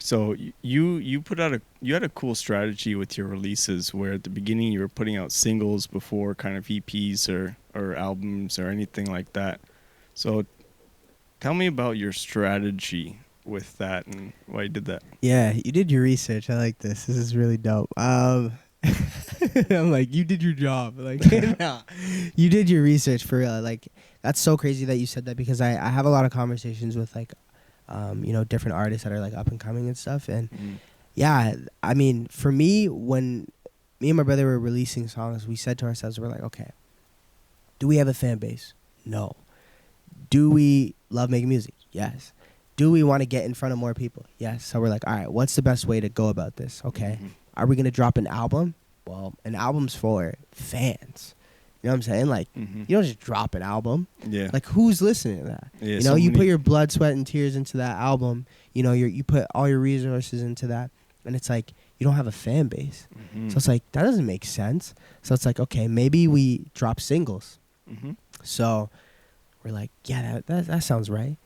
So you put out you had a cool strategy with your releases where at the beginning you were putting out singles before kind of EPs or albums or anything like that. So tell me about your strategy with that and why you did that. Yeah, you did your research. I like this. This is really dope. I'm like, you did your job. Like, nah, you did your research for real. Like, that's so crazy that you said that because I have a lot of conversations with like, different artists that are like up and coming and stuff. And yeah, I mean, for me, when me and my brother were releasing songs, we said to ourselves, we're like, okay, do we have a fan base? No. Do we love making music? Yes. Do we want to get in front of more people? Yes. So we're like, all right, what's the best way to go about this? Okay. Are we going to drop an album? Well, an album's for fans. You know what I'm saying? Like, you don't just drop an album. Yeah. Like, who's listening to that? Yeah, you know, you put your blood, sweat, and tears into that album. You know, you put all your resources into that. And it's like, you don't have a fan base. So it's like, that doesn't make sense. So it's like, okay, maybe we drop singles. So we're like, yeah, that sounds right.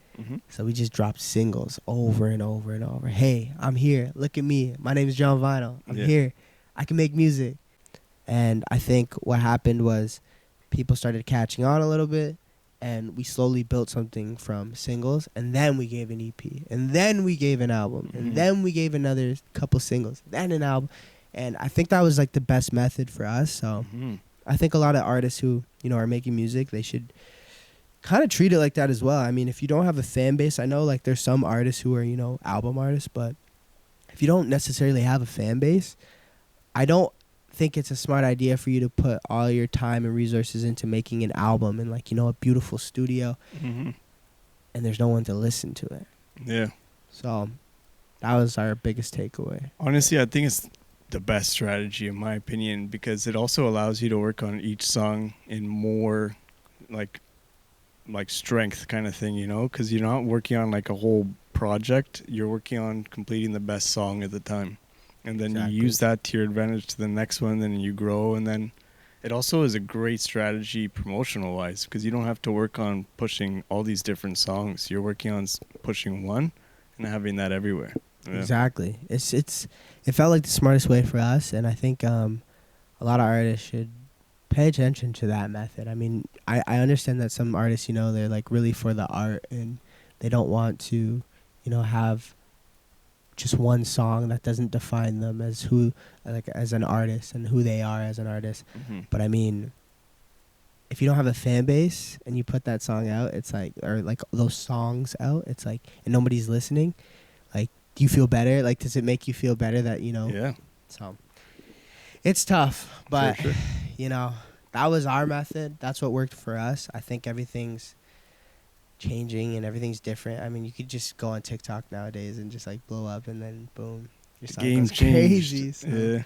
So we just dropped singles over and over and over. Hey, I'm here. Look at me. My name is Jon Vinyl. I'm here. I can make music. And I think what happened was people started catching on a little bit, and we slowly built something from singles, and then we gave an EP, and then we gave an album, and then we gave another couple singles, then an album. And I think that was like the best method for us. So I think a lot of artists who, are making music, they should kind of treat it like that as well. I mean, if you don't have a fan base, I know like there's some artists who are, album artists, but if you don't necessarily have a fan base, I don't think it's a smart idea for you to put all your time and resources into making an album in like, a beautiful studio and there's no one to listen to it. Yeah. So that was our biggest takeaway. Honestly, I think it's the best strategy in my opinion because it also allows you to work on each song in more like strength kind of thing, because you're not working on like a whole project. You're working on completing the best song at the time. And then you use that to your advantage to the next one, then you grow. And then it also is a great strategy promotional-wise because you don't have to work on pushing all these different songs. You're working on pushing one and having that everywhere. Yeah. Exactly. It felt like the smartest way for us, and I think a lot of artists should pay attention to that method. I mean, I understand that some artists, they're like really for the art and they don't want to, have just one song that doesn't define them as as an artist and who they are as an artist. But I mean, if you don't have a fan base and you put that song out, it's like, or like those songs out, it's like, and nobody's listening, like, do you feel better? Like, does it make you feel better that, Yeah. So it's tough, but sure. That was our method. That's what worked for us. I think everything's changing and everything's different. I mean, you could just go on TikTok nowadays and just like blow up and then boom, your song goes crazy. So,